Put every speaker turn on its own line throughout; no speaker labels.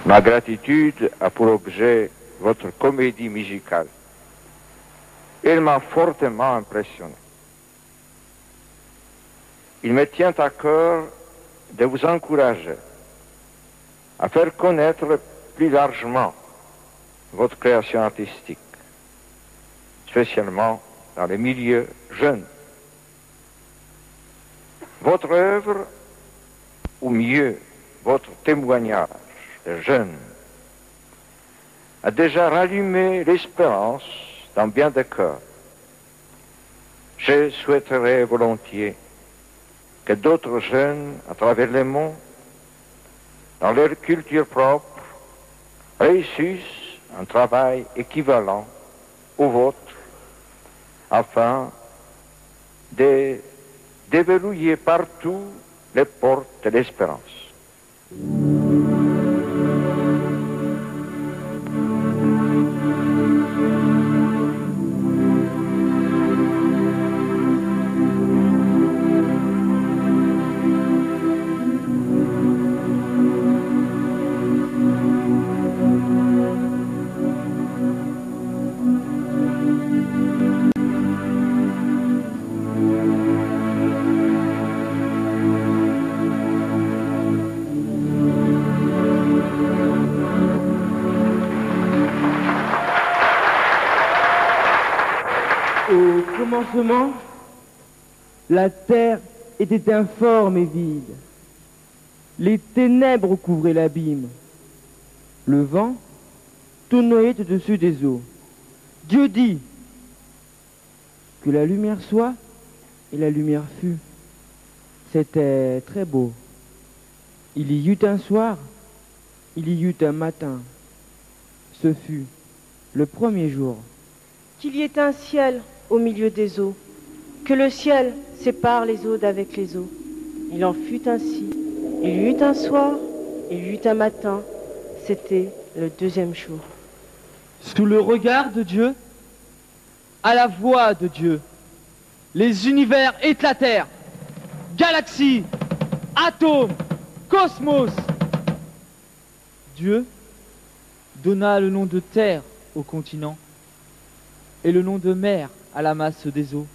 Ma gratitude a pour objet votre comédie musicale. Elle m'a fortement impressionné. Il me tient à cœur de vous encourager à faire connaître plus largement votre création artistique, spécialement dans les milieux jeunes. Votre œuvre, ou mieux, votre témoignage de jeunes, a déjà rallumé l'espérance dans bien des cœurs. Je souhaiterais volontiers que d'autres jeunes, à travers le monde, dans leur culture propre, réussissent un travail équivalent au vôtre, afin de déverrouiller partout les portes de l'espérance.
Au commencement, la terre était informe et vide. Les ténèbres couvraient l'abîme. Le vent tournoyait au-dessus des eaux. Dieu dit que la lumière soit, et la lumière fut. C'était très beau. Il y eut un soir, il y eut un matin. Ce fut le premier jour.
Qu'il y ait un ciel au milieu des eaux, que le ciel sépare les eaux d'avec les eaux. Il en fut ainsi. Il y eut un soir, il y eut un matin. C'était le deuxième jour.
Sous le regard de Dieu, à la voix de Dieu, les univers éclatèrent. Galaxies, atomes, cosmos. Dieu donna le nom de terre au continent et le nom de mer à la masse des eaux.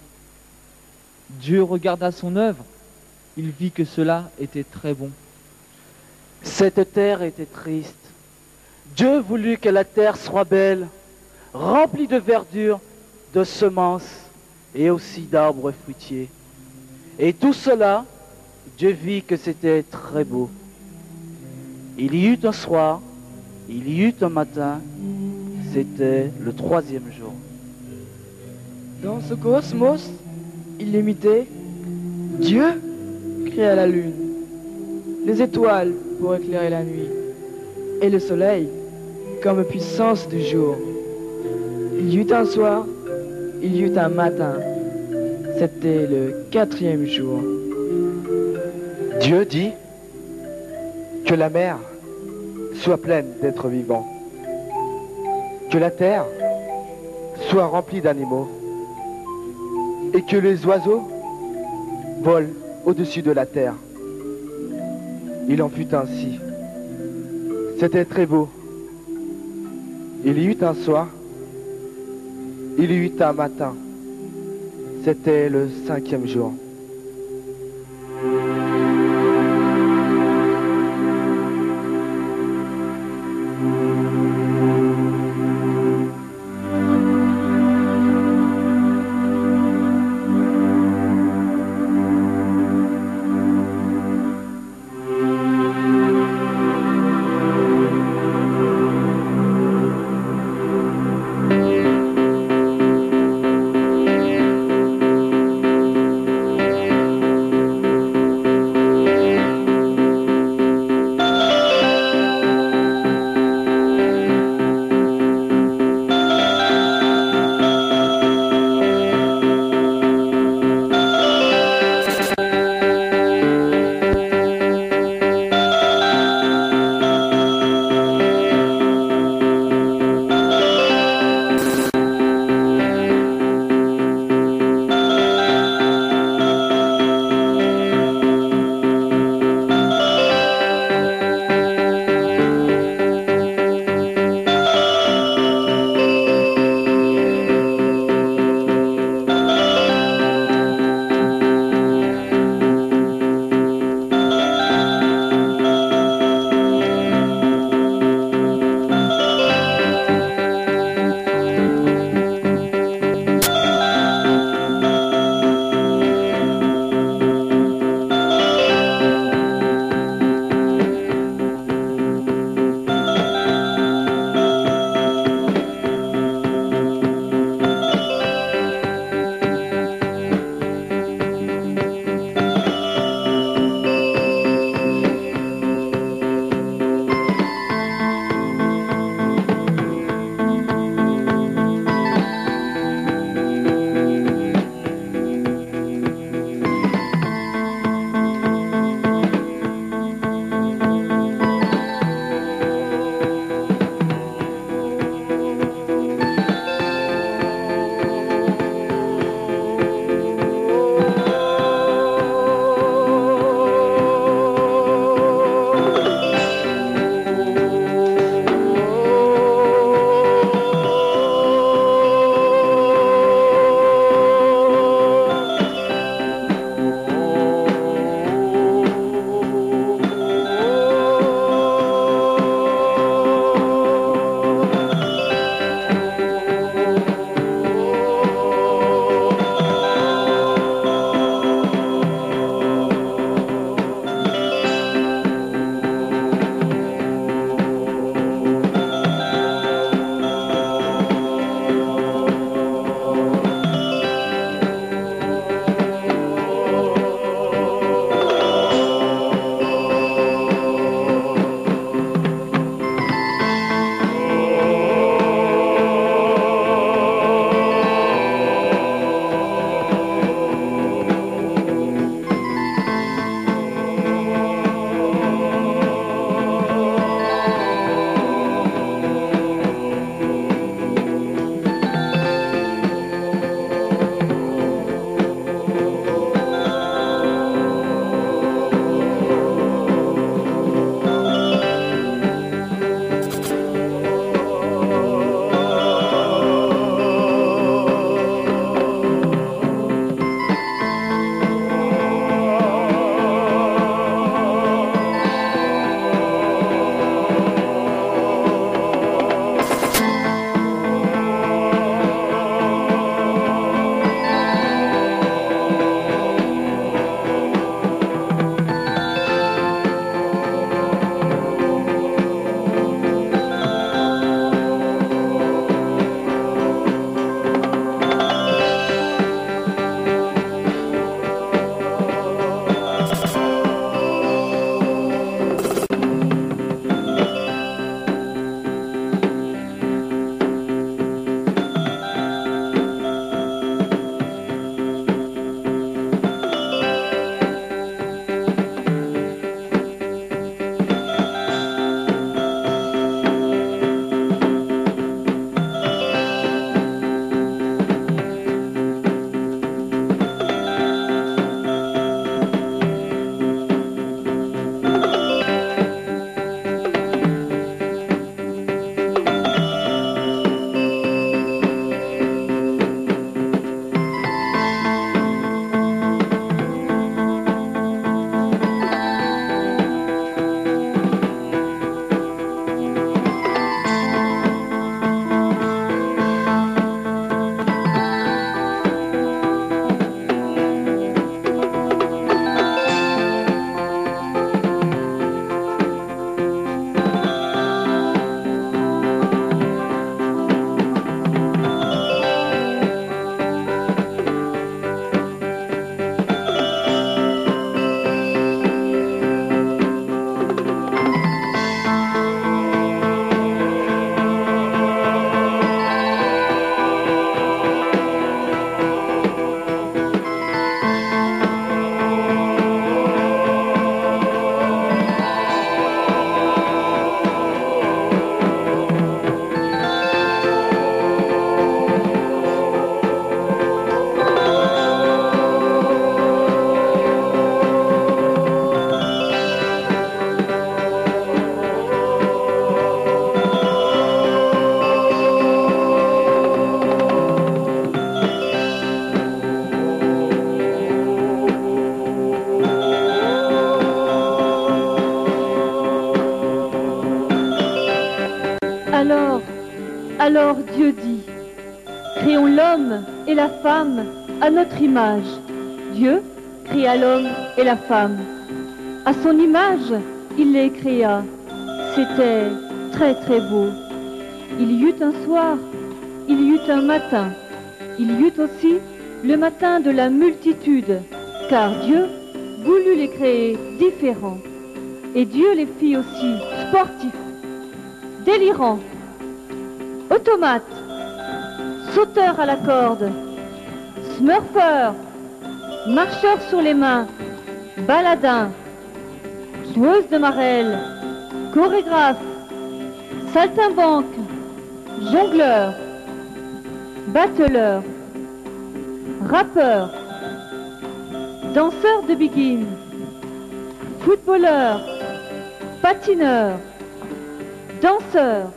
Dieu regarda son œuvre, il vit que cela était très bon.
Cette terre était triste. Dieu voulut que la terre soit belle, remplie de verdure, de semences et aussi d'arbres fruitiers. Et tout cela, Dieu vit que c'était très beau. Il y eut un soir, il y eut un matin, c'était le troisième jour.
Dans ce cosmos illimité, Dieu créa la lune, les étoiles pour éclairer la nuit, et le soleil comme puissance du jour. Il y eut un soir, il y eut un matin, c'était le quatrième jour.
Dieu dit que la mer soit pleine d'êtres vivants, que la terre soit remplie d'animaux, et que les oiseaux volent au-dessus de la terre. Il en fut ainsi. C'était très beau. Il y eut un soir, il y eut un matin. C'était le cinquième jour.
Alors Dieu dit, créons l'homme et la femme à notre image. Dieu créa l'homme et la femme. À son image, il les créa. C'était très très beau. Il y eut un soir, il y eut un matin. Il y eut aussi le matin de la multitude, car Dieu voulut les créer différents. Et Dieu les fit aussi sportifs, délirants, automates, sauteurs à la corde, smurfeurs, marcheurs sur les mains, baladins, joueuses de marelle, chorégraphes, saltimbanques, jongleurs, bateleurs, rappeurs, danseurs de biguine, footballeurs, patineurs, danseurs.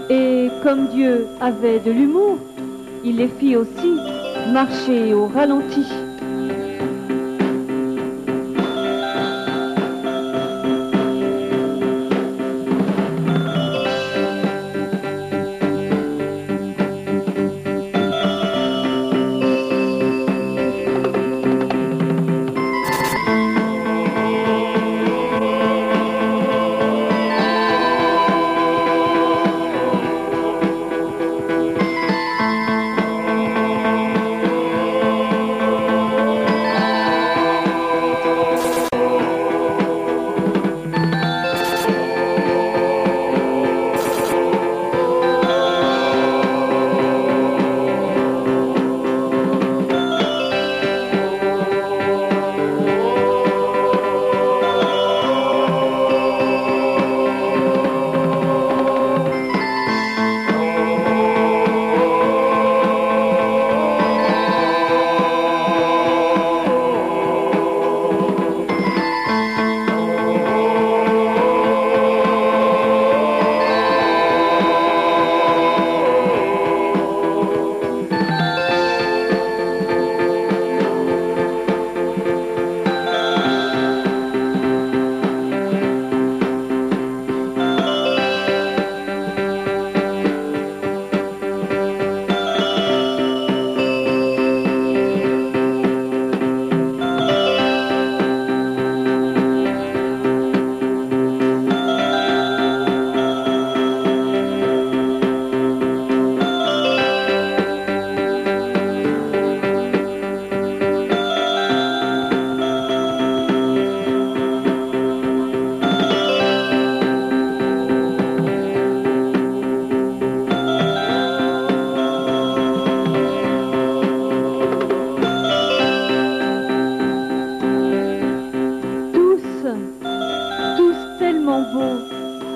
Et comme Dieu avait de l'humour, il les fit aussi marcher au ralenti.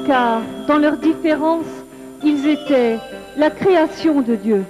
Car dans leur différence, ils étaient la création de Dieu.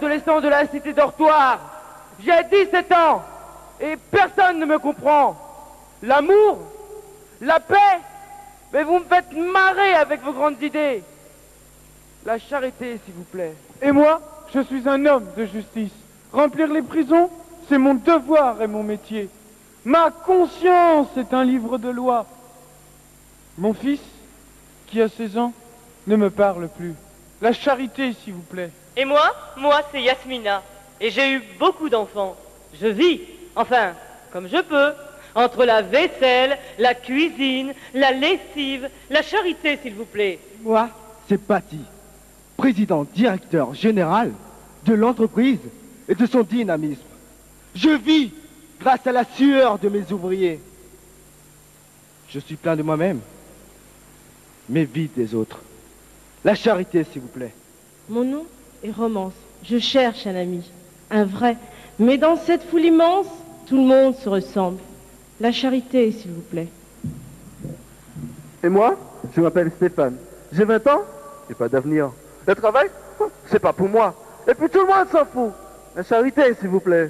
adolescent de la cité dortoir. J'ai 17 ans et personne ne me comprend. L'amour, la paix, mais vous me faites marrer avec vos grandes idées. La charité, s'il vous plaît.
Et moi, je suis un homme de justice. Remplir les prisons, c'est mon devoir et mon métier. Ma conscience est un livre de loi. Mon fils, qui a 16 ans, ne me parle plus. La charité, s'il vous plaît.
Et moi, c'est Yasmina. Et j'ai eu beaucoup d'enfants. Je vis, enfin, comme je peux, entre la vaisselle, la cuisine, la lessive, la charité, s'il vous plaît.
Moi, c'est Paty, président directeur général de l'entreprise et de son dynamisme. Je vis grâce à la sueur de mes ouvriers. Je suis plein de moi-même, mais vide des autres. La charité, s'il vous plaît.
Mon nom est Romance. Je cherche un ami, un vrai. Mais dans cette foule immense, tout le monde se ressemble. La charité, s'il vous plaît.
Et moi, je m'appelle Stéphane. J'ai 20 ans et pas d'avenir. Le travail, c'est pas pour moi. Et puis tout le monde s'en fout. La charité, s'il vous plaît.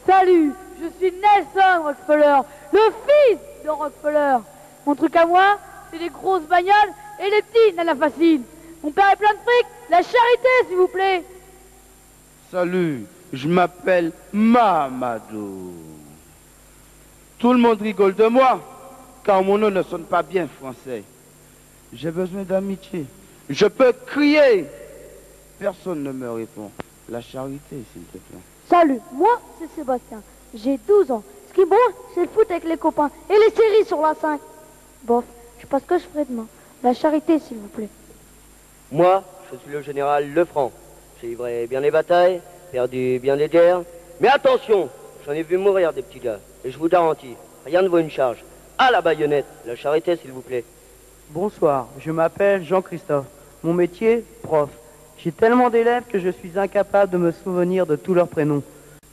Salut, je suis Nelson Rockefeller, le fils de Rockefeller. Mon truc à moi, c'est les grosses bagnoles et les petits nanas faciles. Mon père est plein de fric, la charité, s'il vous plaît.
Salut, je m'appelle Mamadou. Tout le monde rigole de moi, car mon nom ne sonne pas bien français. J'ai besoin d'amitié. Je peux crier. Personne ne me répond. La charité, s'il te plaît.
Salut, moi, c'est Sébastien. J'ai 12 ans. Ce qui est bon, c'est le foot avec les copains et les séries sur la 5. Bof, je sais pas ce que je ferai demain. La charité, s'il vous plaît.
Moi, je suis le général Lefranc. J'ai livré bien les batailles, perdu bien des guerres. Mais attention, j'en ai vu mourir des petits gars. Et je vous garantis, rien ne vaut une charge. À la baïonnette, la charité, s'il vous plaît.
Bonsoir, je m'appelle Jean-Christophe. Mon métier, prof. J'ai tellement d'élèves que je suis incapable de me souvenir de tous leurs prénoms.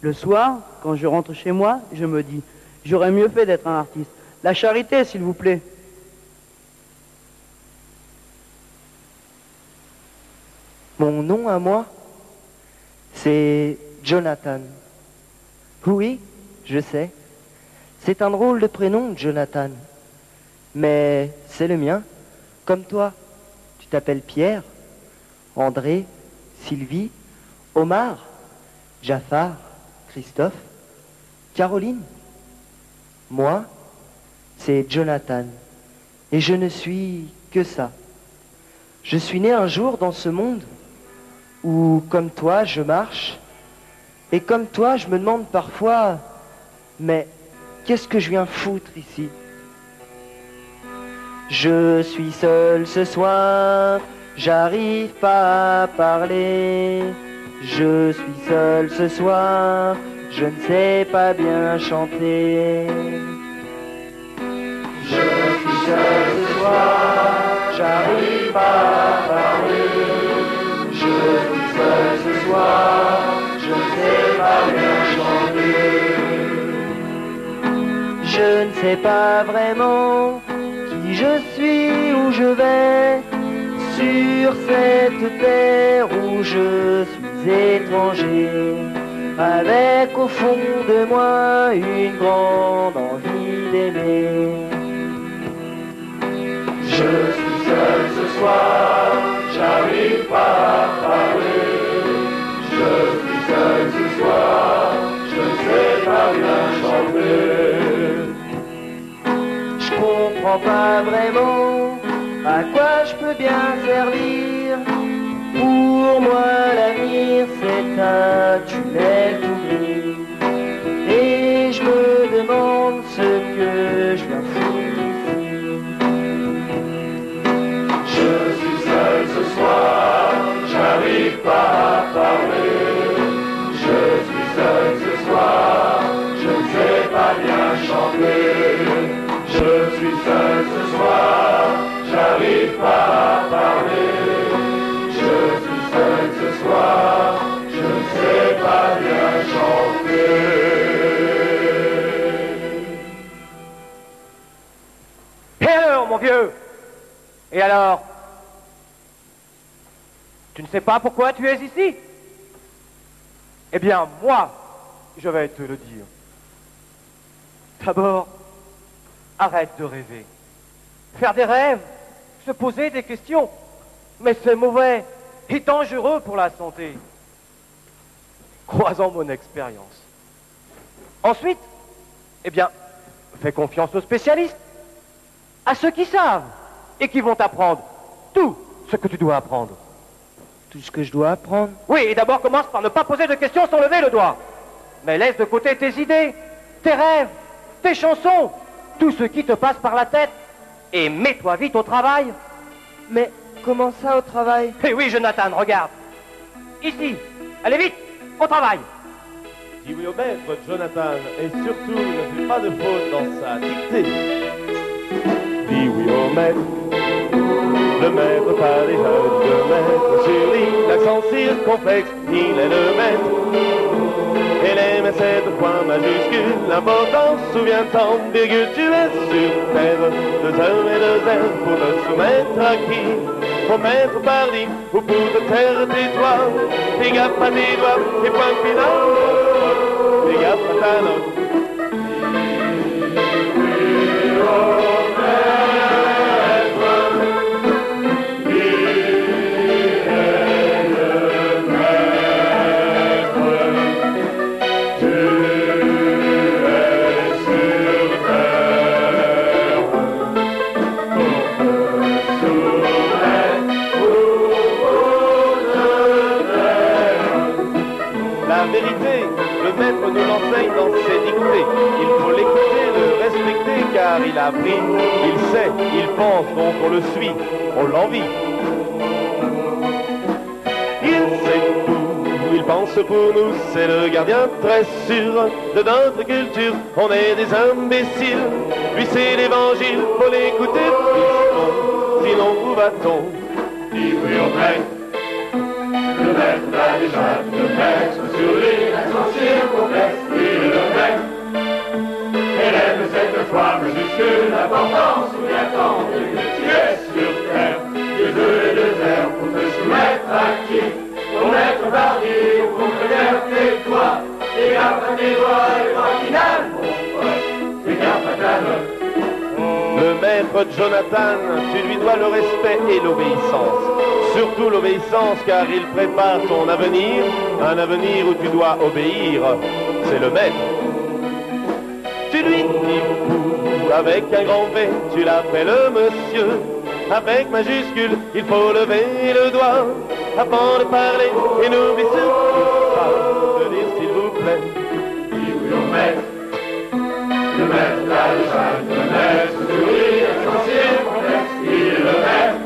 Le soir, quand je rentre chez moi, je me dis, j'aurais mieux fait d'être un artiste. La charité, s'il vous plaît.
Mon nom à moi, c'est Jonathan. Oui, je sais. C'est un drôle de prénom, Jonathan. Mais c'est le mien. Comme toi, tu t'appelles Pierre, André, Sylvie, Omar, Jafar, Christophe, Caroline. Moi, c'est Jonathan. Et je ne suis que ça. Je suis né un jour dans ce monde où, comme toi, je marche. Et comme toi, je me demande parfois, mais qu'est-ce que je viens foutre ici? Je suis seul ce soir, j'arrive pas à parler. Je suis seul ce soir, je ne sais pas bien chanter. Je suis seul ce soir, j'arrive pas à parler. Je suis seul ce soir, je ne sais pas bien chanter. Je ne sais pas vraiment qui je suis, où je vais, sur cette terre où je suis étranger, avec au fond de moi une grande envie d'aimer. Je suis seul ce soir, j'arrive pas à parler. Je suis seul ce soir, je ne sais pas bien chanter. Je comprends pas vraiment à quoi je peux bien servir. Pour moi l'avenir c'est un tunnel tout gris. Et je me demande ce que je viens foutre ici. Je suis seul ce soir, j'arrive pas à parler. Je suis seul ce soir, je ne sais pas bien chanter. Je suis seul ce soir, j'arrive pas à parler. Je suis seul ce soir, je ne sais pas bien chanter.
Et alors, mon vieux? Et alors? Tu ne sais pas pourquoi tu es ici? Eh bien, moi, je vais te le dire. D'abord, arrête de rêver. Faire des rêves, se poser des questions. Mais c'est mauvais et dangereux pour la santé. Crois en mon expérience. Ensuite, eh bien, fais confiance aux spécialistes, à ceux qui savent et qui vont t'apprendre tout ce que tu dois apprendre.
Tout ce que je dois apprendre?
Oui, et d'abord commence par ne pas poser de questions sans lever le doigt. Mais laisse de côté tes idées, tes rêves, tes chansons, tout ce qui te passe par la tête, et mets-toi vite au travail.
Mais comment ça, au travail?
Eh oui, Jonathan, regarde. Ici, allez vite, au travail.
Dis oui au maître, Jonathan, et surtout ne fais pas de faute dans sa dictée. Dis oui au maître, le maître pas déjà dit le maître sur l'île, l'accent circonflexe, il est le maître. Et les mais c'est 2 points majuscules, l'importance, souviens-t'en, virgule, tu es sur terre, 2 heures et 2 heures pour te soumettre à qui? Au maître pardi, ou pour te taire tais-toi, fais gaffe à tes doigts, et point final, fais gaffe à ta note. Le maître nous l'enseigne dans ses dictées. Il faut l'écouter, le respecter, car il a appris, il sait, il pense, donc on le suit, on l'envie. Il sait tout, il pense pour nous, c'est le gardien très sûr de notre culture. On est des imbéciles, lui c'est l'évangile, faut l'écouter, sinon où va-t-on? Dis oui au maître. Le maître a déjà le maître sur l'île, l'accent circonflexe, il est le maître. Élève cette fois majuscule, l'importance, souviens-t'en, que tu es sur terre. 2 œufs et 2 heures pour te soumettre à qui? Ton maître pardi, au contraire, tais-toi. Fais gaffe à tes doigts et point final, mon pote, fais gaffe à ta note. Le maître Jonathan, tu lui dois le respect et l'obéissance. Surtout l'obéissance, car il prépare ton avenir, un avenir où tu dois obéir. C'est le maître. Tu lui dis beaucoup, avec un grand V, tu l'appelles monsieur. Avec majuscule, il faut lever le doigt avant de parler. Et n'oublie surtout pas de dire s'il vous plaît. Dis oui au maître. Le maître a déjà le maître sur lui, l'accent circonflexe, il est le maître.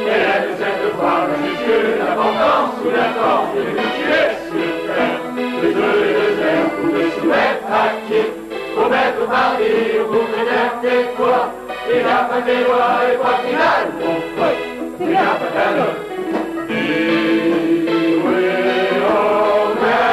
Élève cette fois majuscule, l'importance sous l'attente, et que tu es sur terre. 2 œufs et 2 heures pour te soumettre à qui? Au maître pardi, au contraire, tais-toi. Fais gaffe à tes doigts et point final, mon pote, fais gaffe à ta note. Dis oui au maître.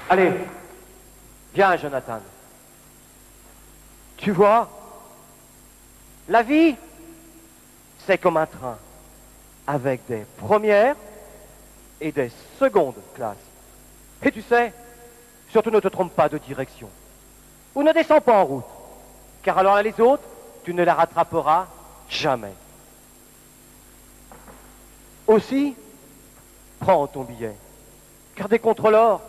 Allez, viens, Jonathan. Tu vois, la vie, c'est comme un train, avec des premières et des secondes classes. Et tu sais, surtout ne te trompe pas de direction. Ou ne descends pas en route, car alors les autres, tu ne les rattraperas jamais. Aussi, prends ton billet, car des contrôleurs,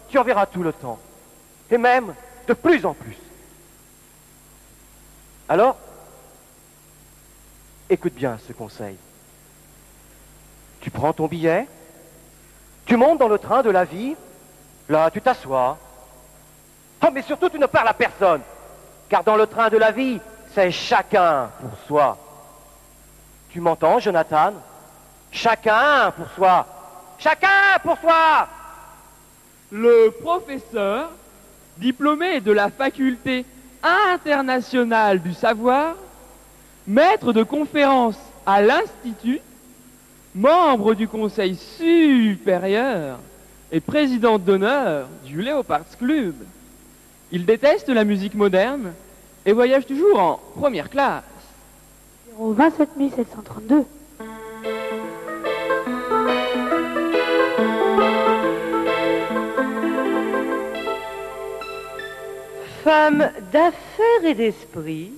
tu en verras tout le temps, et même de plus en plus. Alors, écoute bien ce conseil. Tu prends ton billet, tu montes dans le train de la vie, là tu t'assois. Oh, mais surtout tu ne parles à personne, car dans le train de la vie, c'est chacun pour soi. Tu m'entends, Jonathan? Chacun pour soi. Chacun pour soi.
Le professeur, diplômé de la faculté internationale du savoir, maître de conférences à l'Institut, membre du Conseil supérieur et président d'honneur du Leopards Club. Il déteste la musique moderne et voyage toujours en première classe.
27 732.
Femme d'affaires et d'esprit,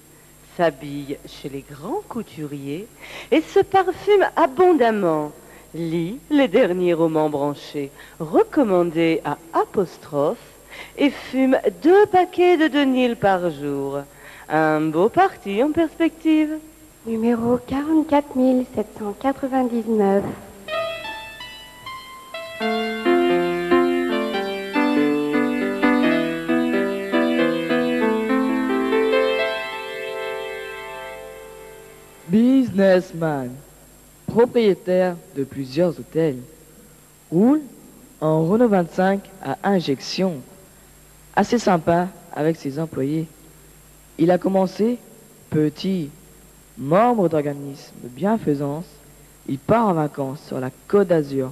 s'habille chez les grands couturiers et se parfume abondamment. Lit les derniers romans branchés recommandés à apostrophe et fume 2 paquets de Denil par jour. Un beau parti en perspective.
Numéro 44 799.
Businessman, propriétaire de plusieurs hôtels, roule en Renault 25 à injection. Assez sympa avec ses employés. Il a commencé petit, membre d'organisme de bienfaisance. Il part en vacances sur la Côte d'Azur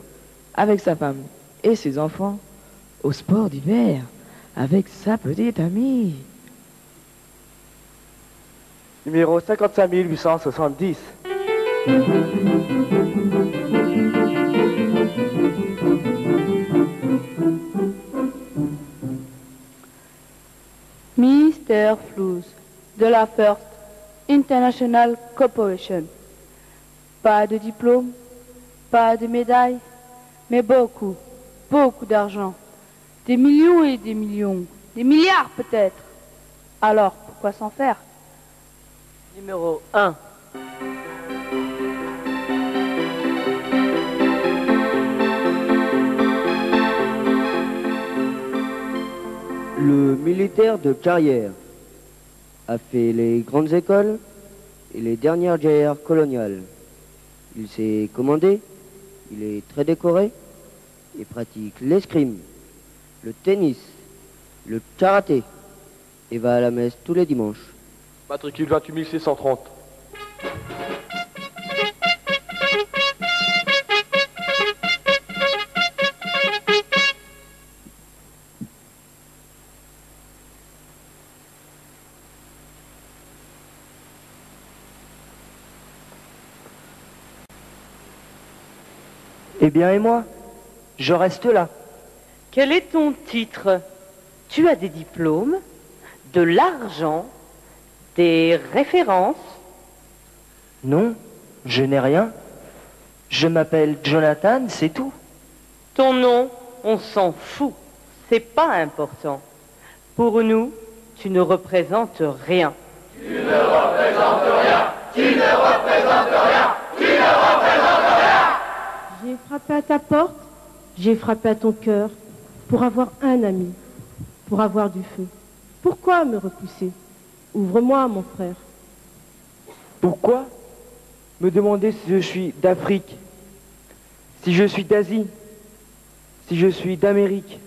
avec sa femme et ses enfants, au sport d'hiver avec sa petite amie.
Numéro 55 870.
Mr. Flous, de la First International Corporation. Pas de diplôme, pas de médaille, mais beaucoup, beaucoup d'argent. Des millions et des millions, des milliards peut-être. Alors, pourquoi s'en faire?
Numéro 1.
Le militaire de carrière a fait les grandes écoles et les dernières guerres coloniales. Il s'est commandé, il est très décoré et pratique l'escrime, le tennis, le karaté et va à la messe tous les dimanches.
Matricule 28 630.
Eh bien, et moi? Je reste là.
Quel est ton titre? Tu as des diplômes, de l'argent, des références?
Non, je n'ai rien. Je m'appelle Jonathan, c'est tout.
Ton nom, on s'en fout. C'est pas important. Pour nous, tu ne représentes rien.
Tu ne représentes rien. Tu ne représentes rien. Tu ne représentes rien.
J'ai frappé à ta porte, j'ai frappé à ton cœur pour avoir un ami, pour avoir du feu. Pourquoi me repousser? Ouvre-moi, mon frère.
Pourquoi me demander si je suis d'Afrique, si je suis d'Asie, si je suis d'Amérique,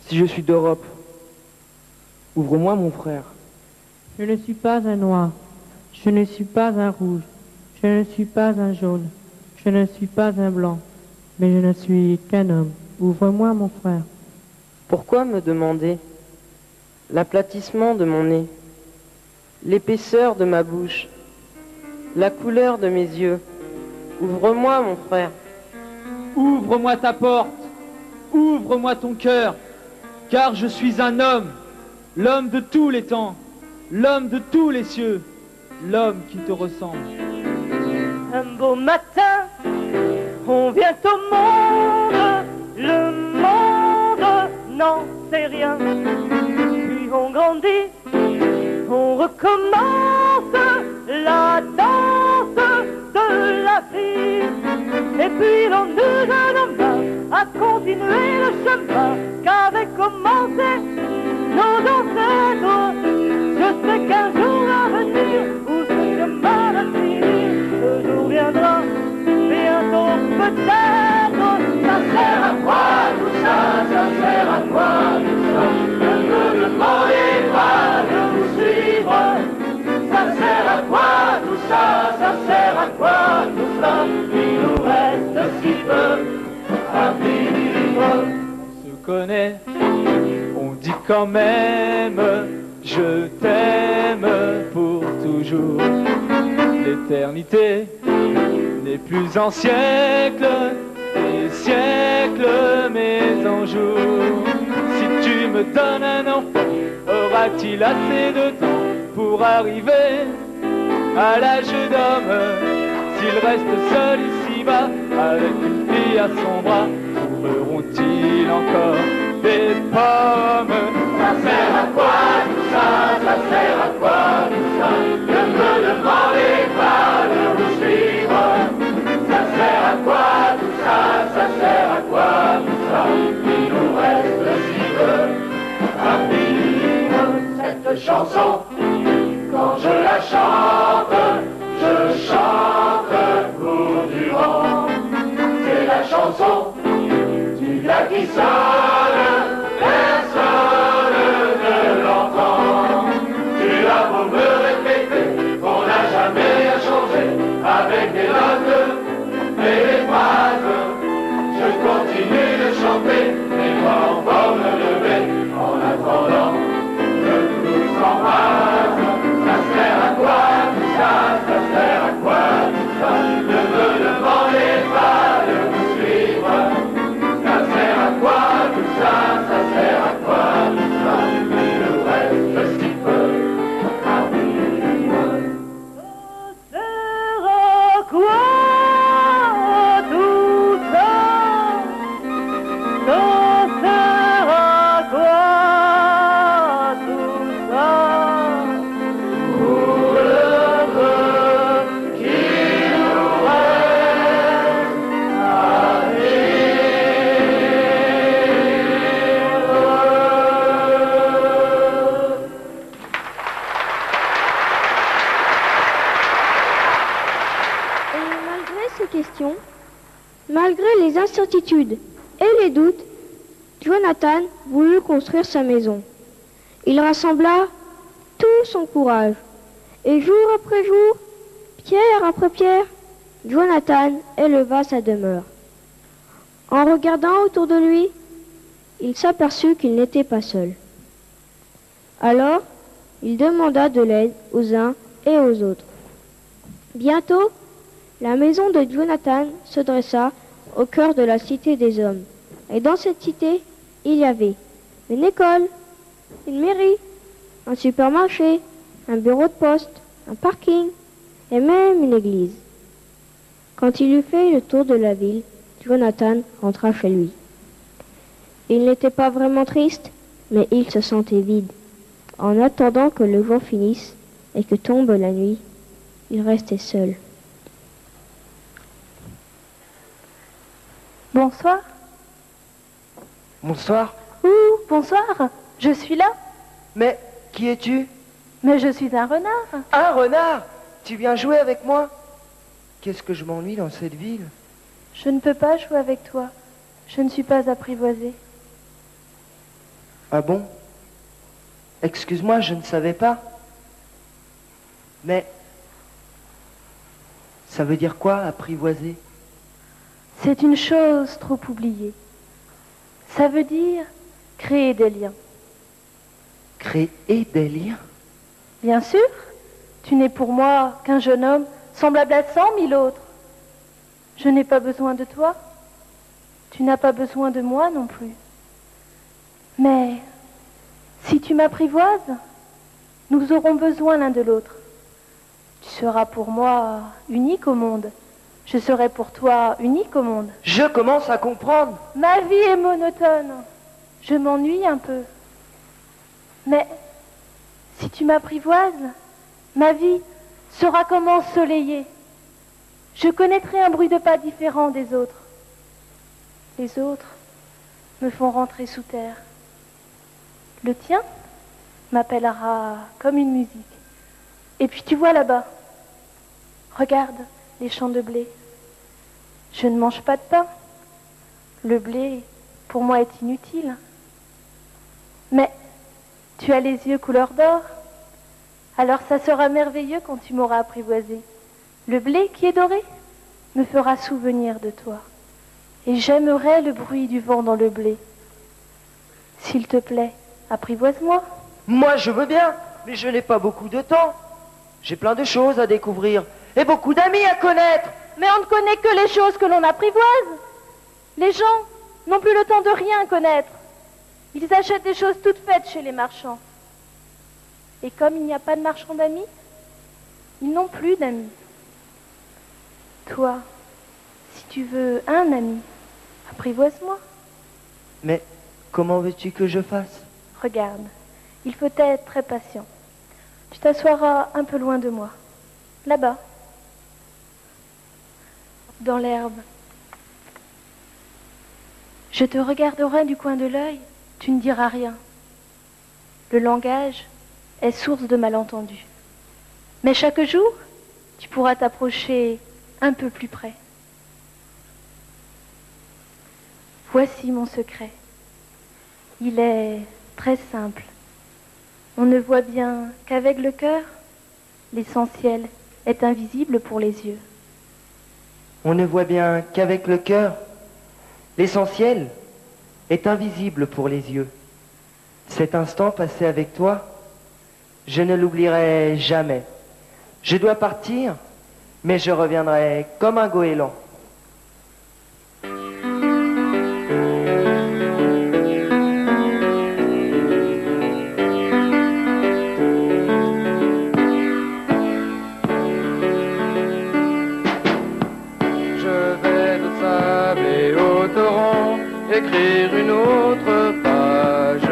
si je suis d'Europe? Ouvre-moi, mon frère.
Je ne suis pas un noir, je ne suis pas un rouge, je ne suis pas un jaune, je ne suis pas un blanc, mais je ne suis qu'un homme. Ouvre-moi, mon frère.
Pourquoi me demander? L'aplatissement de mon nez, l'épaisseur de ma bouche, la couleur de mes yeux. Ouvre-moi, mon frère.
Ouvre-moi ta porte, ouvre-moi ton cœur, car je suis un homme, l'homme de tous les temps, l'homme de tous les cieux, l'homme qui te ressemble.
Un beau matin, on vient au monde, le monde n'en sait rien. Puis on grandit, on recommence la danse de la vie. Et puis l'on nous donne à continuer le chemin qu'avaient commencé nos ancêtres. Je sais qu'un jour à venir, où ce chemin va finir,
connaît. On dit quand même, je t'aime pour toujours. L'éternité n'est plus en siècles, et siècles, mais en jours. Si tu me donnes un enfant, aura-t-il assez de temps pour arriver à l'âge d'homme? S'il reste seul ici-bas, avec une fille à son bras, trouveront-ils encore des pommes?
Ça sert à quoi tout ça? Ça sert à quoi tout ça? Ne me demandez pas de vous suivre. Ça sert à quoi tout ça? Ça sert à quoi tout ça? Il nous reste si peu à vivre cette chanson. Quand je la chante, je chante pour du vent. C'est la chanson du gars qui sonne, personne ne l'entend. Tu as beau me répéter qu'on n'a jamais rien changé, avec des notes et des phrases, je continue de chanter, les bras en forme levée, en attendant que tout s'embrase. Ça sert à quoi tout ça? Ça sert à quoi tout ça? Ne me demandez pas de vous suivre. Ça sert à quoi tout ça? Ça sert à quoi tout ça? Il nous reste si peu à vivre.
Ça sert à quoi tout ça? Ça sert à quoi tout ça? Pour le peu qui nous reste à
Et malgré ces questions, malgré les incertitudes et les doutes, Jonathan voulut construire sa maison. Il rassembla tout son courage. Et jour après jour, pierre après pierre, Jonathan éleva sa demeure. En regardant autour de lui, il s'aperçut qu'il n'était pas seul. Alors, il demanda de l'aide aux uns et aux autres. Bientôt, la maison de Jonathan se dressa au cœur de la cité des hommes. Et dans cette cité, il y avait une école, une mairie, un supermarché, un bureau de poste, un parking et même une église. Quand il eut fait le tour de la ville, Jonathan rentra chez lui. Il n'était pas vraiment triste, mais il se sentait vide. En attendant que le jour finisse et que tombe la nuit, il restait seul.
Bonsoir.
Bonsoir.
Bonsoir. Je suis là.
Mais qui es-tu?
Mais je suis un renard.
Un renard? Tu viens jouer avec moi? Qu'est-ce que je m'ennuie dans cette ville?
Je ne peux pas jouer avec toi. Je ne suis pas apprivoisée.
Ah bon? Excuse-moi, je ne savais pas. Mais ça veut dire quoi, apprivoiser?
C'est une chose trop oubliée. Ça veut dire créer des liens.
Créer des liens?
Bien sûr, tu n'es pour moi qu'un jeune homme semblable à 100 000 autres. Je n'ai pas besoin de toi. Tu n'as pas besoin de moi non plus. Mais si tu m'apprivoises, nous aurons besoin l'un de l'autre. Tu seras pour moi unique au monde. Je serai pour toi unique au monde.
Je commence à comprendre.
Ma vie est monotone. Je m'ennuie un peu. Mais si tu m'apprivoises, ma vie sera comme ensoleillée. Je connaîtrai un bruit de pas différent des autres. Les autres me font rentrer sous terre. Le tien m'appellera comme une musique. Et puis tu vois là-bas, regarde les champs de blé. Je ne mange pas de pain. Le blé, pour moi, est inutile. Mais tu as les yeux couleur d'or. Alors ça sera merveilleux quand tu m'auras apprivoisé. Le blé qui est doré me fera souvenir de toi. Et j'aimerai le bruit du vent dans le blé. S'il te plaît, apprivoise-moi.
Moi, je veux bien, mais je n'ai pas beaucoup de temps. J'ai plein de choses à découvrir et beaucoup d'amis à connaître.
Mais on ne connaît que les choses que l'on apprivoise. Les gens n'ont plus le temps de rien connaître. Ils achètent des choses toutes faites chez les marchands. Et comme il n'y a pas de marchands d'amis, ils n'ont plus d'amis. Toi, si tu veux un ami, apprivoise-moi.
Mais comment veux-tu que je fasse?
Regarde, il faut être très patient. Tu t'assoiras un peu loin de moi, là-bas, dans l'herbe. Je te regarderai du coin de l'œil, tu ne diras rien. Le langage est source de malentendus. Mais chaque jour, tu pourras t'approcher un peu plus près. Voici mon secret. Il est très simple. On ne voit bien qu'avec le cœur, l'essentiel est invisible pour les yeux.
On ne voit bien qu'avec le cœur, l'essentiel est invisible pour les yeux. Cet instant passé avec toi, je ne l'oublierai jamais. Je dois partir, mais je reviendrai comme un goéland.
Écrire une autre page,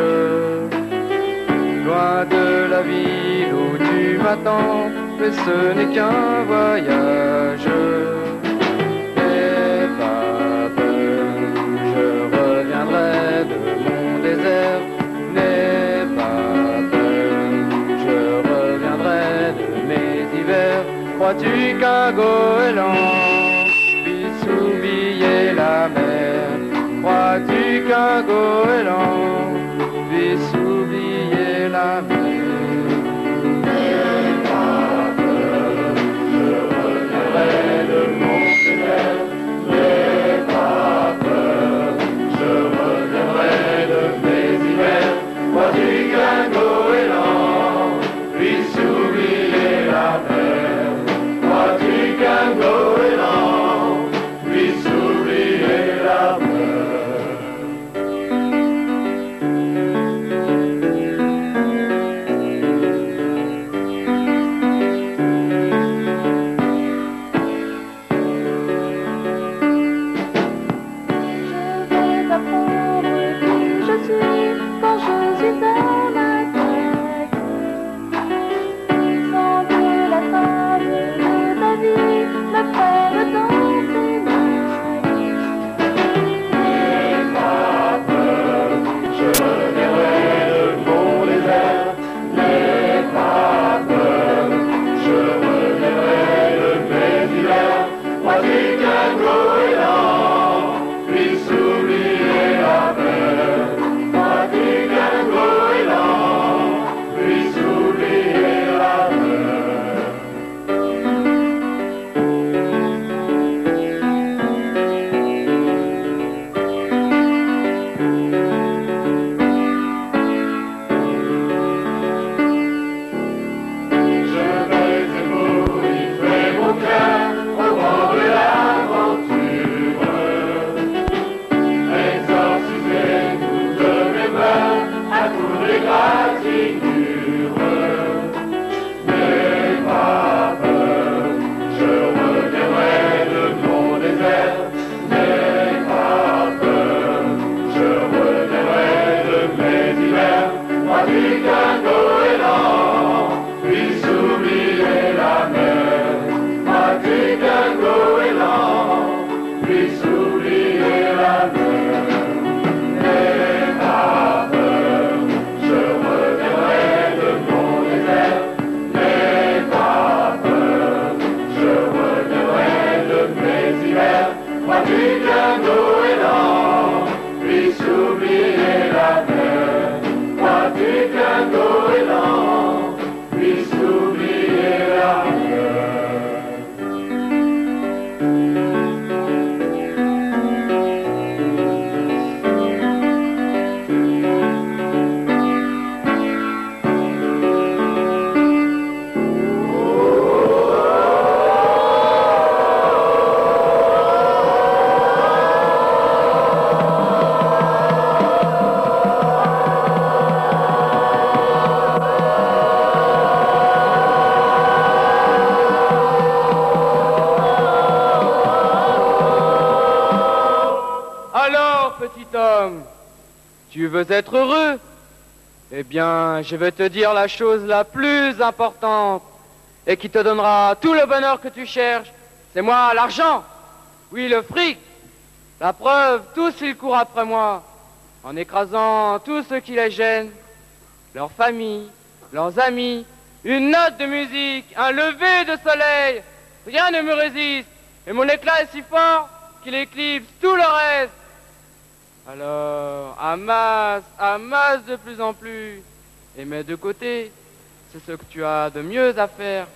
loin de la ville où tu m'attends, mais ce n'est qu'un voyage. N'aie pas peur, je reviendrai de mon désert. N'aie pas peur, je reviendrai de mes hivers. Crois-tu qu'un goéland puisse oublier la mer? Crois-tu qu'un goéland puisse oublier la mer? N'aie pas peur, je reviendrai de mon désert. N'aie pas peur, je reviendrai de mes hivers. Crois-tu qu'un goéland puisse oublier la mer? Crois-tu qu'un goéland puisse oublier la mer?
veux être heureux, eh bien, je vais te dire la chose la plus importante et qui te donnera tout le bonheur que tu cherches. C'est moi, l'argent. Oui, le fric. La preuve, tous ils courent après moi, en écrasant tout ce qui les gêne, leur famille, leurs amis, une note de musique, un lever de soleil. Rien ne me résiste, et mon éclat est si fort qu'il éclipse tout le reste. Alors, amasse de plus en plus, et mets de côté, c'est ce que tu as de mieux à faire.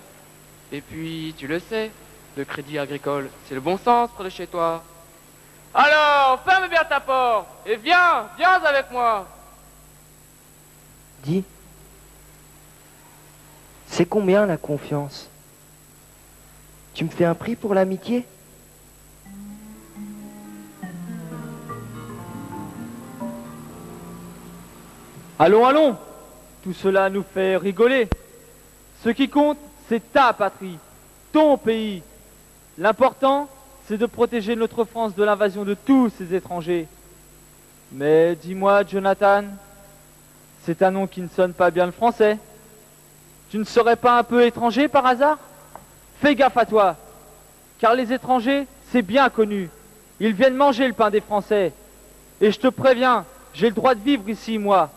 Et puis, tu le sais, le crédit agricole, c'est le bon sens près de chez toi. Alors, ferme bien ta porte, et viens avec moi.
Dis, c'est combien la confiance? Tu me fais un prix pour l'amitié?
Allons, allons. Tout cela nous fait rigoler. Ce qui compte, c'est ta patrie, ton pays. L'important, c'est de protéger notre France de l'invasion de tous ces étrangers. Mais dis-moi, Jonathan, c'est un nom qui ne sonne pas bien le français. Tu ne serais pas un peu étranger par hasard? Fais gaffe à toi, car les étrangers, c'est bien connu. Ils viennent manger le pain des Français. Et je te préviens, j'ai le droit de vivre ici, moi.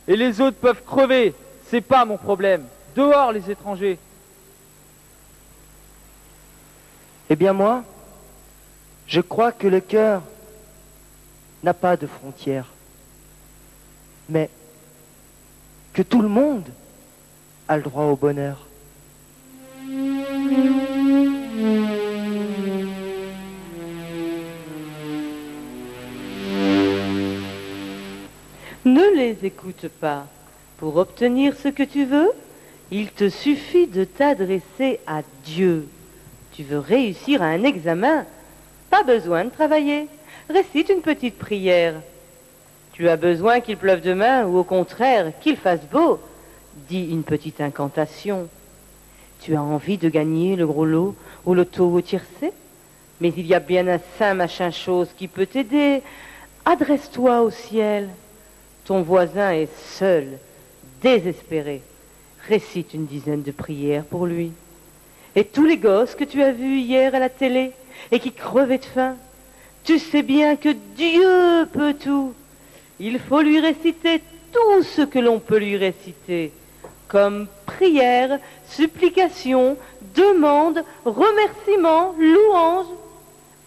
Et les autres peuvent crever, c'est pas mon problème. Dehors les étrangers.
Eh bien moi, je crois que le cœur n'a pas de frontières, mais que tout le monde a le droit au bonheur.
Ne les écoute pas. Pour obtenir ce que tu veux, il te suffit de t'adresser à Dieu. Tu veux réussir à un examen, pas besoin de travailler. Récite une petite prière. Tu as besoin qu'il pleuve demain ou au contraire qu'il fasse beau. Dis une petite incantation. Tu as envie de gagner le gros lot au loto ou au tiercé, mais il y a bien un saint machin chose qui peut t'aider. Adresse-toi au ciel. Ton voisin est seul, désespéré. Récite une dizaine de prières pour lui. Et tous les gosses que tu as vus hier à la télé et qui crevaient de faim, tu sais bien que Dieu peut tout. Il faut lui réciter tout ce que l'on peut lui réciter, comme prière, supplication, demande, remerciement, louange.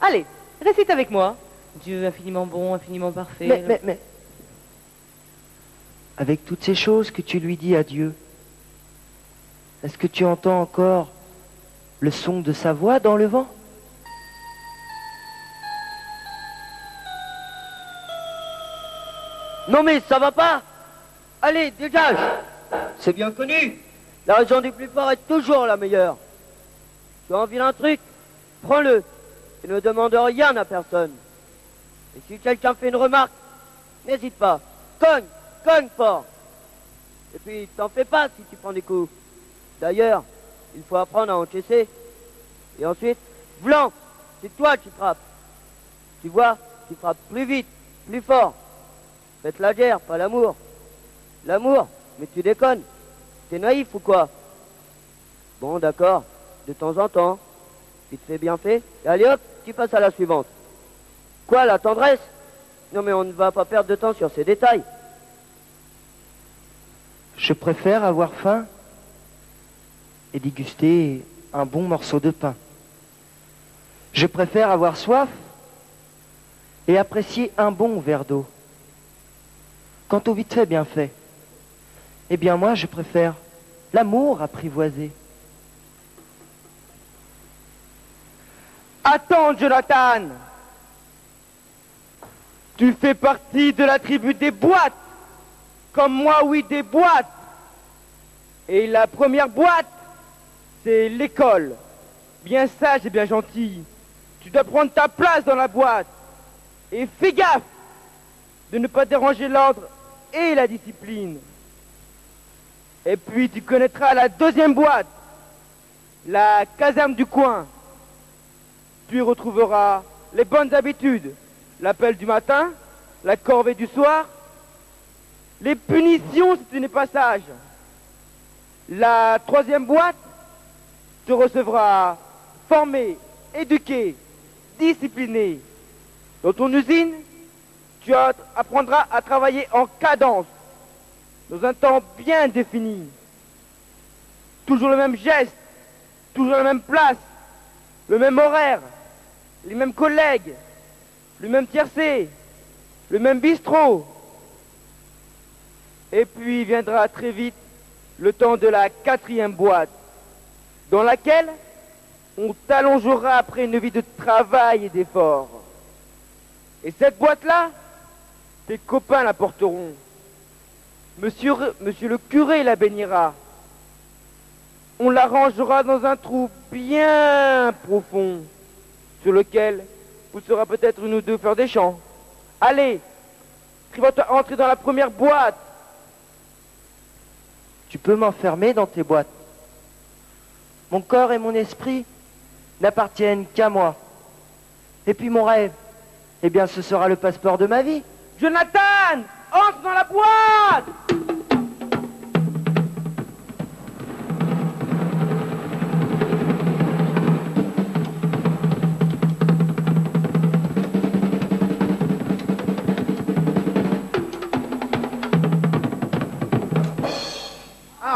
Allez, récite avec moi. Dieu infiniment bon, infiniment parfait.
Mais, avec toutes ces choses que tu lui dis à Dieu, est-ce que tu entends encore le son de sa voix dans le vent?
Non mais ça va pas. Allez, dégage. C'est bien connu. La raison du plus fort est toujours la meilleure. Tu as envie d'un truc, prends-le. Et ne demande rien à personne. Et si quelqu'un fait une remarque, n'hésite pas. Cogne fort. Et puis, t'en fais pas si tu prends des coups. D'ailleurs, il faut apprendre à encaisser. Et ensuite, blanc, c'est toi qui frappes. Tu vois, tu frappes plus vite, plus fort. Faites la guerre, pas l'amour. L'amour, mais tu déconnes. T'es naïf ou quoi? Bon, d'accord, de temps en temps. Tu te fais bien fait, et allez hop, tu passes à la suivante. Quoi, la tendresse? Non mais on ne va pas perdre de temps sur ces détails.
Je préfère avoir faim et déguster un bon morceau de pain. Je préfère avoir soif et apprécier un bon verre d'eau. Quant au vite fait bien fait, eh bien moi je préfère l'amour apprivoisé.
Attends, Jonathan! Tu fais partie de la tribu des boîtes! Comme moi, oui, des boîtes! Et la première boîte, c'est l'école. Bien sage et bien gentille. Tu dois prendre ta place dans la boîte. Et fais gaffe de ne pas déranger l'ordre et la discipline. Et puis tu connaîtras la deuxième boîte, la caserne du coin. Tu y retrouveras les bonnes habitudes, l'appel du matin, la corvée du soir Les punitions, si tu n'es pas sage. La troisième boîte te recevra formé, éduqué, discipliné. Dans ton usine, tu apprendras à travailler en cadence, dans un temps bien défini. Toujours le même geste, toujours la même place, le même horaire, les mêmes collègues, le même tiercé, le même bistrot. Et puis viendra très vite le temps de la quatrième boîte, dans laquelle on t'allongera après une vie de travail et d'effort. Et cette boîte-là, tes copains la porteront. Monsieur le curé la bénira. On la rangera dans un trou bien profond, sur lequel poussera peut-être une ou deux fleurs des champs. Allez, prépare-toi à entrer dans la première boîte.
Tu peux m'enfermer dans tes boîtes. Mon corps et mon esprit n'appartiennent qu'à moi. Et puis mon rêve, eh bien ce sera le passeport de ma vie.
Jonathan, entre dans la boîte!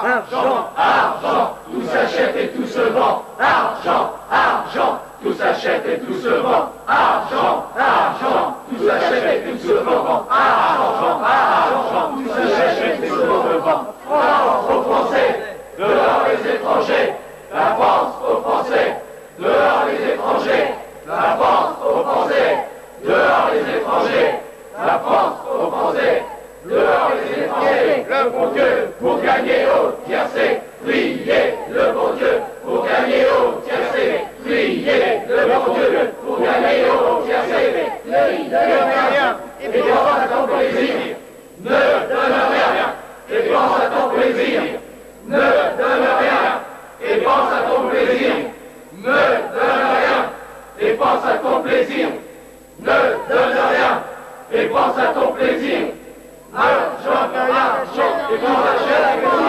Argent, argent, tout s'achète et tout se vend. Argent, argent, tout s'achète et tout se vend. Argent, argent, tout s'achète et tout se vend. Argent, argent, tout s'achète et tout se vend. France aux Français, dehors les étrangers. La France aux Français, dehors les étrangers. La France aux Français, dehors les étrangers. La France aux Français, dehors les étrangers. Le bon Dieu pour gagner au tiercé. Priez le bon Dieu pour gagner au tiercé. Priez le bon Dieu pour gagner au tiercé. Ne donne rien et pense à ton plaisir. Ne donne rien et pense à ton plaisir. Ne donne rien et pense à ton plaisir. Ne donne rien et pense à ton plaisir. Ne donne rien et pense à ton plaisir. Argent, argent, et qu'on achète et qu'on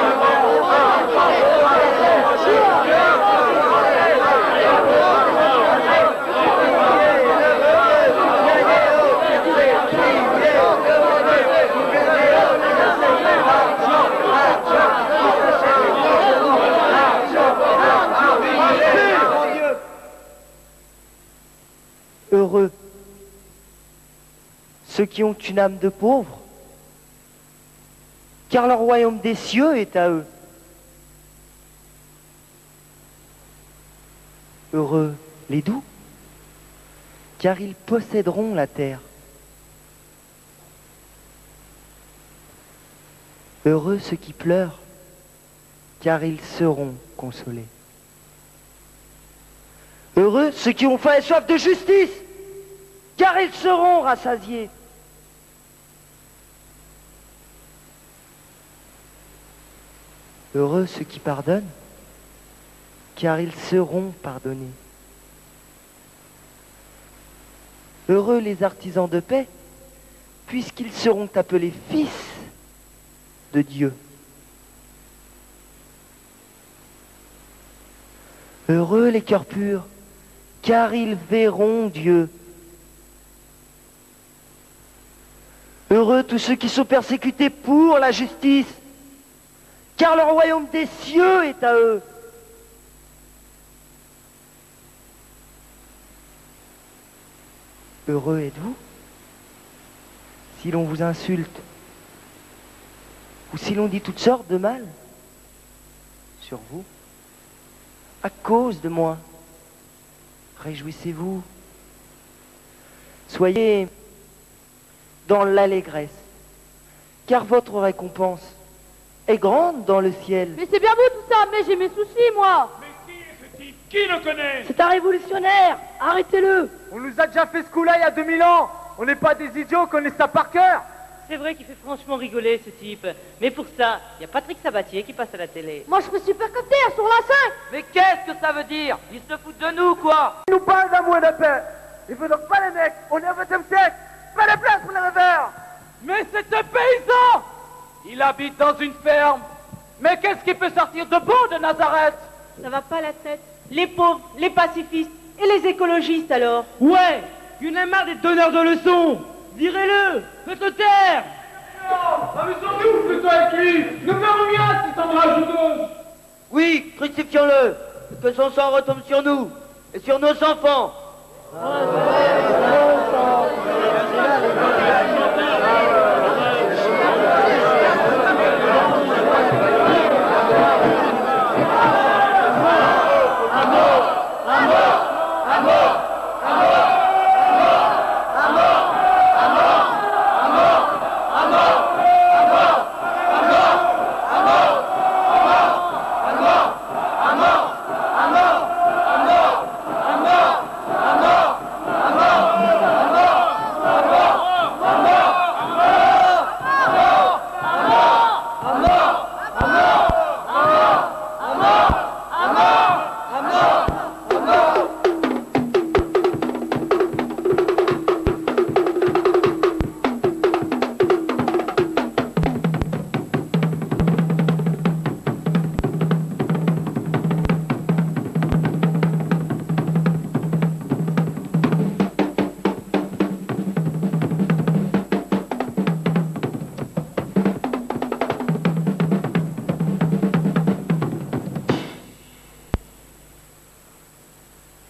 Heureux ceux qui ont une âme de pauvre, car le royaume des cieux est à eux. Heureux les doux, car ils posséderont la terre. Heureux ceux qui pleurent, car ils seront consolés. Heureux ceux qui ont faim et soif de justice, car ils seront rassasiés. Heureux ceux qui pardonnent, car ils seront pardonnés. Heureux les artisans de paix, puisqu'ils seront appelés fils de Dieu. Heureux les cœurs purs, car ils verront Dieu. Heureux tous ceux qui sont persécutés pour la justice, car le royaume des cieux est à eux. Heureux êtes-vous si l'on vous insulte ou si l'on dit toutes sortes de mal sur vous à cause de moi. Réjouissez-vous. Soyez dans l'allégresse, car votre récompense est grande dans le ciel.
Mais c'est bien beau tout ça, mais j'ai mes soucis, moi.
Mais qui est ce type? Qui le connaît?
C'est un révolutionnaire. Arrêtez-le.
On nous a déjà fait ce coup-là il y a 2000 ans. On n'est pas des idiots, on connaît ça par cœur.
C'est vrai qu'il fait franchement rigoler ce type. Mais pour ça, il y a Patrick Sabatier qui passe à la télé.
Moi, je ferais super cocktail sur la scène.
Mais qu'est-ce que ça veut dire? Ils se foutent de nous, quoi?
Ils nous parlent d'amour et de paix. Il faut donc pas les mecs. On est au XXe siècle. Pas de place pour les rêveurs.
Mais c'est un paysan.
Il habite dans une ferme. Mais qu'est-ce qui peut sortir de beau de Nazareth?
Ça va pas la tête. Les pauvres, les pacifistes et les écologistes alors.
Ouais, il y en a marre des donneurs de leçons. Virez-le, faites-le taire.
Amusons-nous plutôt avec lui. Nous verrons bien si s'en rajoute.
Oui, crucifions-le. Que son sang retombe sur nous et sur nos enfants.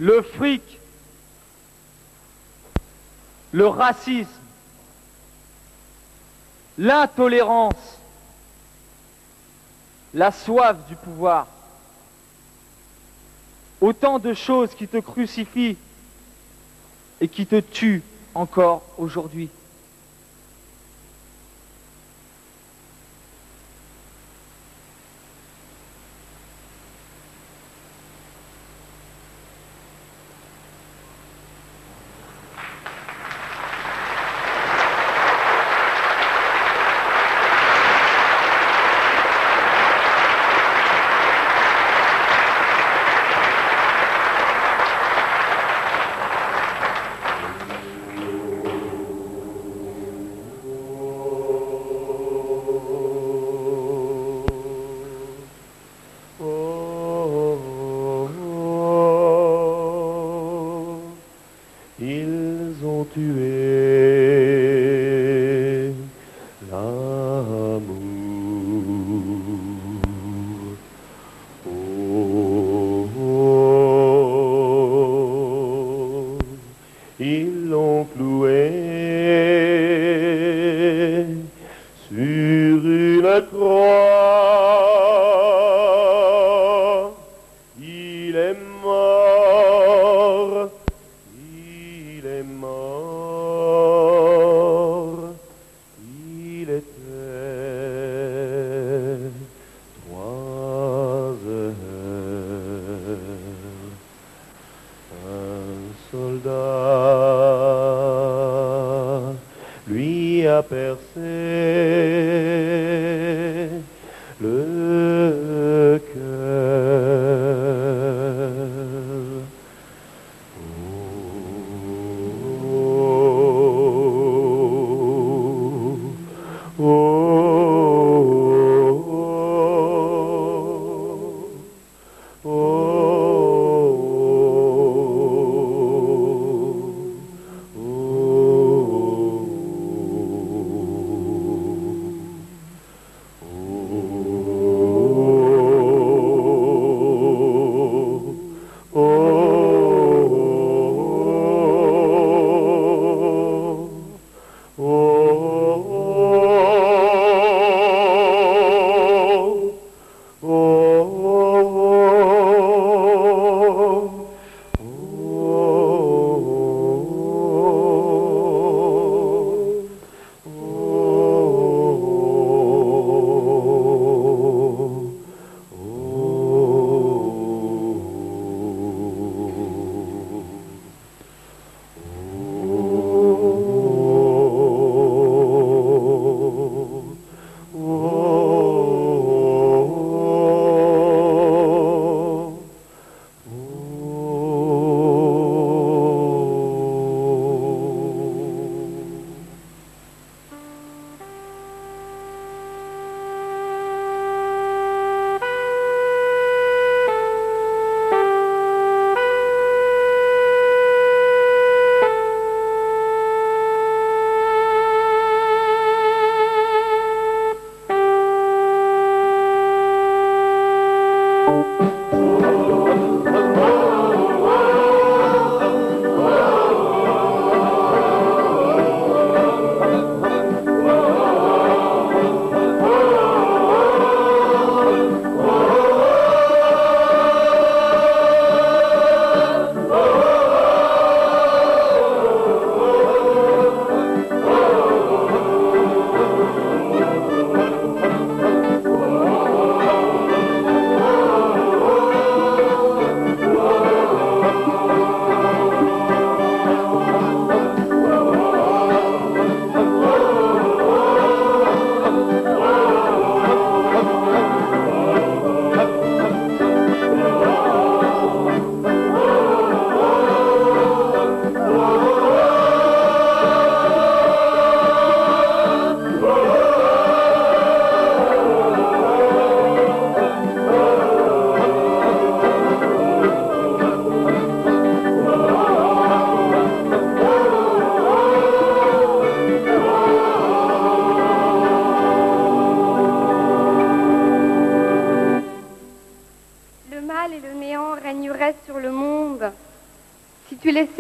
Le fric, le racisme, l'intolérance, la soif du pouvoir, autant de choses qui te crucifient et qui te tuent encore aujourd'hui.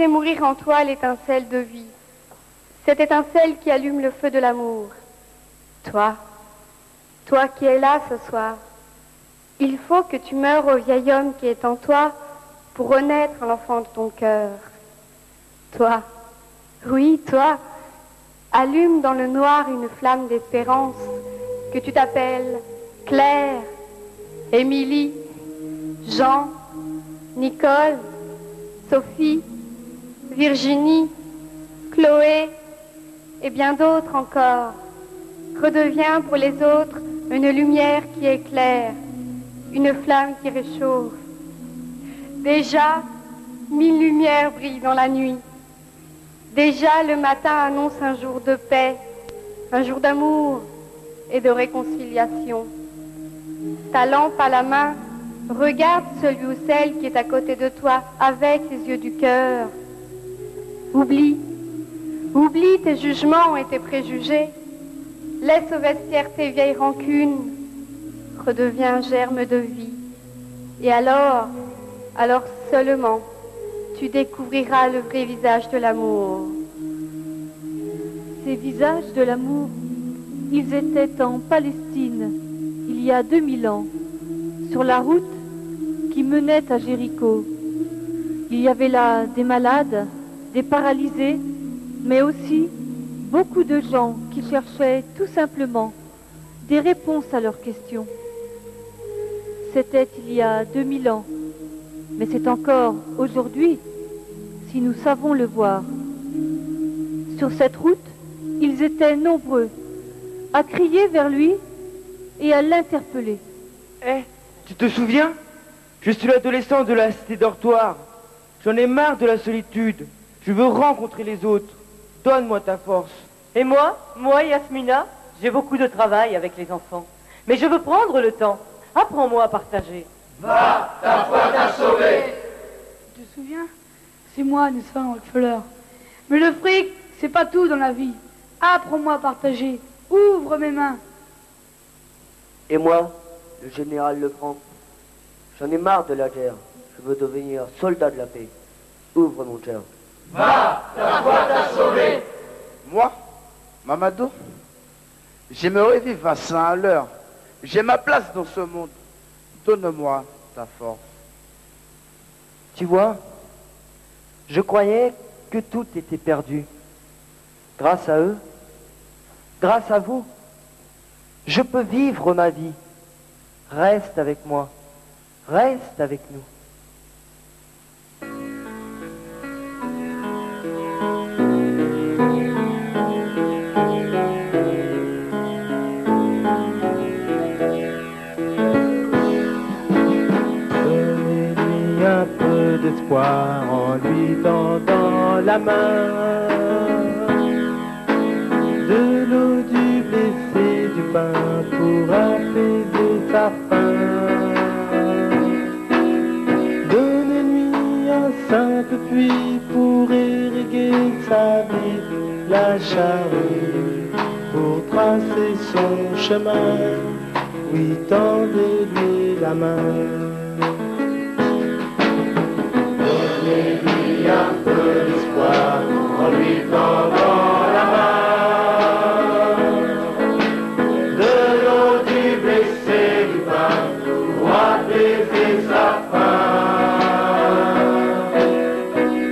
Mourir en toi l'étincelle de vie, cette étincelle qui allume le feu de l'amour. Toi qui es là ce soir, il faut que tu meures au vieil homme qui est en toi pour renaître en l'enfant de ton cœur. Toi, oui, toi, allume dans le noir une flamme d'espérance, que tu t'appelles Claire, Émilie, Jean, Nicole, Sophie, Virginie, Chloé et bien d'autres encore. Redeviens pour les autres une lumière qui éclaire, une flamme qui réchauffe. Déjà, 1000 lumières brillent dans la nuit. Déjà, le matin annonce un jour de paix, un jour d'amour et de réconciliation. Ta lampe à la main, regarde celui ou celle qui est à côté de toi avec les yeux du cœur. Oublie tes jugements et tes préjugés. Laisse au vestiaire tes vieilles rancunes. Redeviens un germe de vie. Et alors seulement, tu découvriras le vrai visage de l'amour.
Ces visages de l'amour, ils étaient en Palestine, il y a 2000 ans, sur la route qui menait à Jéricho. Il y avait là des malades, des paralysés, mais aussi beaucoup de gens qui cherchaient tout simplement des réponses à leurs questions. C'était il y a 2000 ans, mais c'est encore aujourd'hui, si nous savons le voir. Sur cette route, ils étaient nombreux à crier vers lui et à l'interpeller.
Tu te souviens? Je suis l'adolescent de la cité dortoir. J'en ai marre de la solitude. Je veux rencontrer les autres. Donne-moi ta force.
Et moi, Yasmina, j'ai beaucoup de travail avec les enfants. Mais je veux prendre le temps. Apprends-moi à partager.
Va, ta foi t'a sauvé.
Tu te souviens? C'est moi, Nelson Rockefeller. Mais le fric, c'est pas tout dans la vie. Apprends-moi à partager. Ouvre mes mains.
Et moi, le général Lefranc, j'en ai marre de la guerre. Je veux devenir soldat de la paix. Ouvre mon cœur.
Va, ta foi t'a sauvé.
Moi, Mamadou, j'aimerais vivre à 100 à l'heure. J'ai ma place dans ce monde. Donne-moi ta force.
Tu vois, je croyais que tout était perdu. Grâce à eux, grâce à vous, je peux vivre ma vie. Reste avec moi, reste avec nous.
Donnez-lui un peu d'espoir en lui tendant la main. De l'eau, du blessé, du pain pour apaiser sa faim. Donnez-lui un simple puits pour irriguer sa vie, la charrue pour tracer son chemin. Oui, tendez-lui la main.
un peu d'espoir en lui tendant la main. De l'eau, du blessé, du pain pour apaiser sa faim.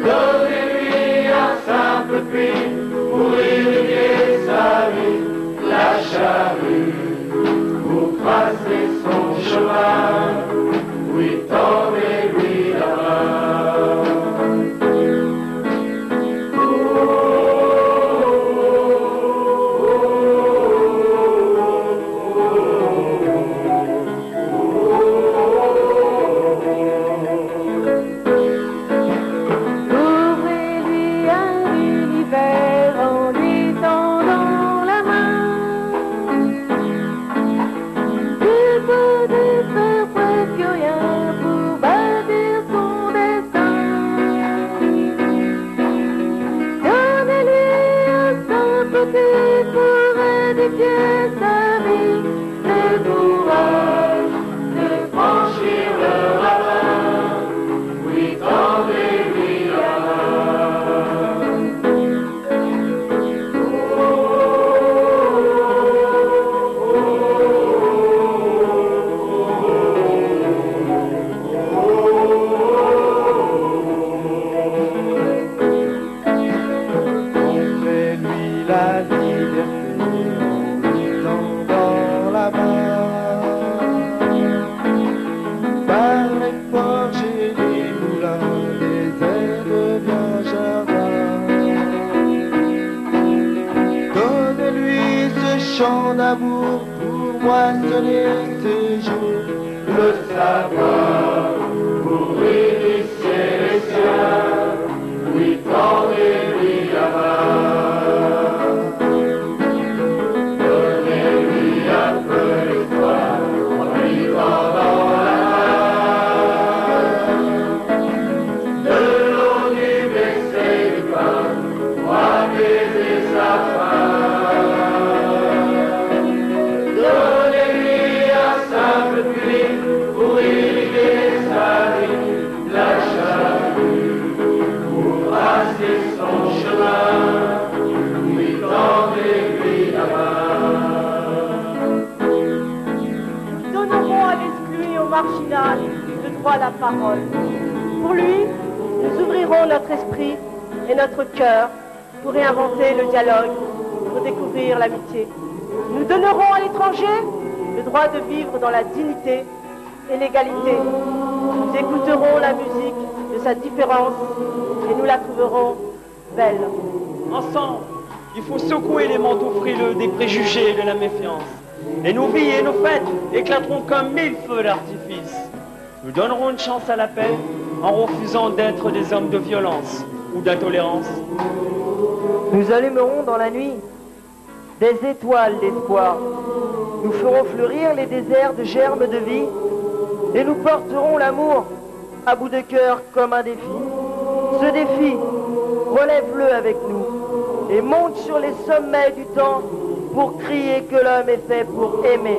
Donnez-lui un simple puits pour irriguer sa vie, la charrue pour tracer son chemin. Oui, tendez-lui la main.
Ouvrez-lui un univers en lui tendant la main. Il peut ne faire presque rien pour bâtir son destin. Donnez-lui un simple outil pour édifier sa vie, le courage de franchir le ravin. Oui, tendez-lui la
Montrez-lui la liberté en lui tendant la main. Par les forges et les moulins, les airs deviennent jardin. Donnez-lui ce chant d'amour pour moissonner ses jours.
le savoir pour initier les siens. Oui, tendez-lui la main. Donnez-lui un peu d'espoir en lui tendant la main. De l'eau, du blessé, du pain pour apaiser sa faim. Donnez-lui un simple puits pour irriguer sa vie, la charrue pour tracer son chemin. Oui, tendez-lui la main.
Nous donnerons à l'exclu et au marginal le droit à la parole. Pour lui, nous ouvrirons notre esprit et notre cœur pour réinventer le dialogue, pour découvrir l'amitié. Nous donnerons à l'étranger le droit de vivre dans la dignité et l'égalité. Nous écouterons la musique de sa différence et nous la trouverons belle.
Ensemble, il faut secouer les manteaux frileux des préjugés et de la méfiance. Et nos vies et nos fêtes éclateront comme 1000 feux d'artifice. Nous donnerons une chance à la paix en refusant d'être des hommes de violence ou d'intolérance.
Nous allumerons dans la nuit des étoiles d'espoir. Nous ferons fleurir les déserts de germes de vie et nous porterons l'amour à bout de cœur comme un défi. Ce défi, relève-le avec nous et monte sur les sommets du temps pour crier que l'homme est fait pour aimer.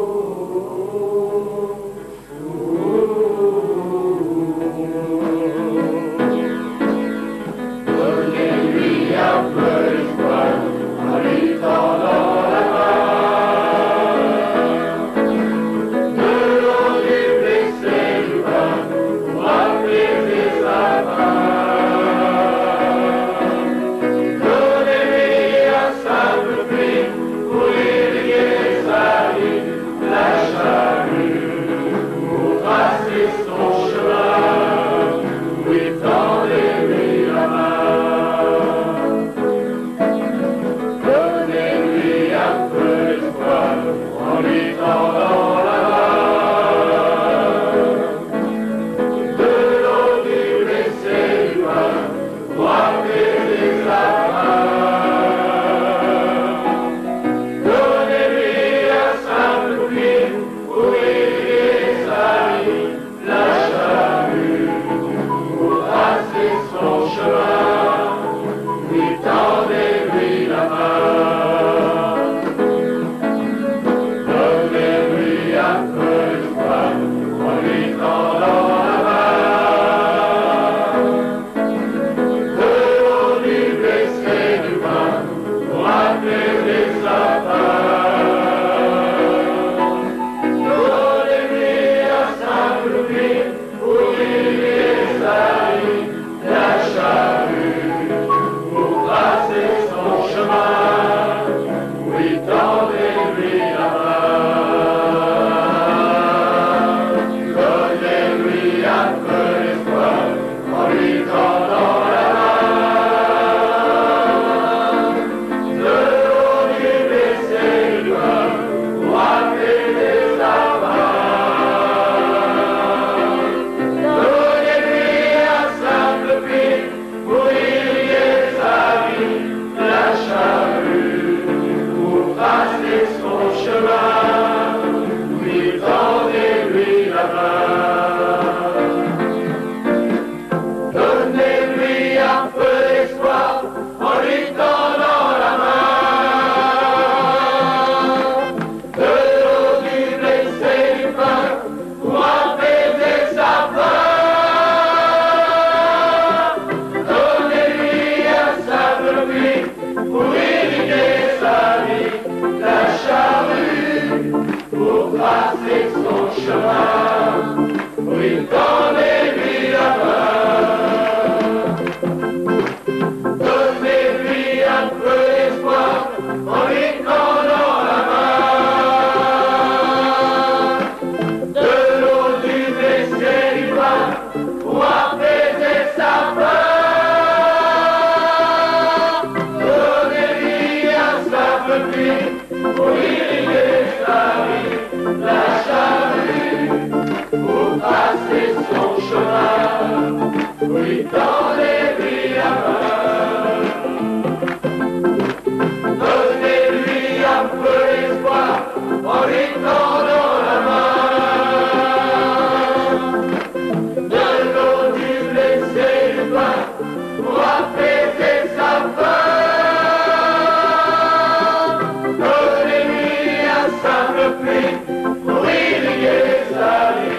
Donnez-lui un peu d'espoir en lui tendant la main. De l'eau, du blessé, du pain pour apaiser sa faim. Donnez-lui un simple puits pour irriguer sa vie, la pour tracer son chemin. Oui, tendez-lui la main. Donnez-lui un peu d'espoir en lui tendant la main. De l'eau du blessé du pain pour apaiser sa faim. Donnez-lui un simple pli pour irriguer sa vie.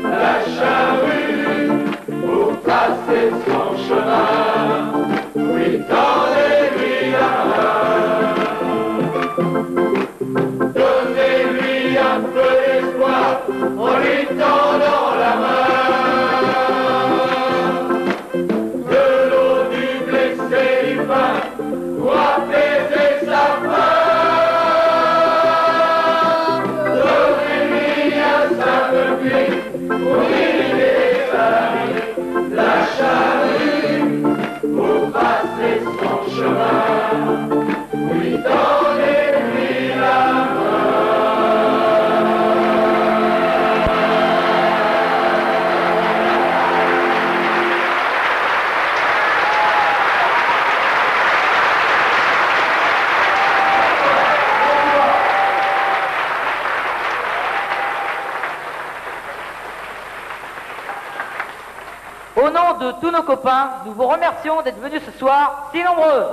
La charrue pour tracer son chemin. Oui, tendez-lui la main. Donnez-lui un peu d'espoir en lui tendant la main. De l'eau du blessé du pain pour apaiser sa faim. Donnez-lui un simple pli pour irriguer sa vie. La charrue pour passer son chemin. Oui, tendez-lui la main.
Au nom de tous nos copains, nous vous remercions d'être venus ce soir si nombreux.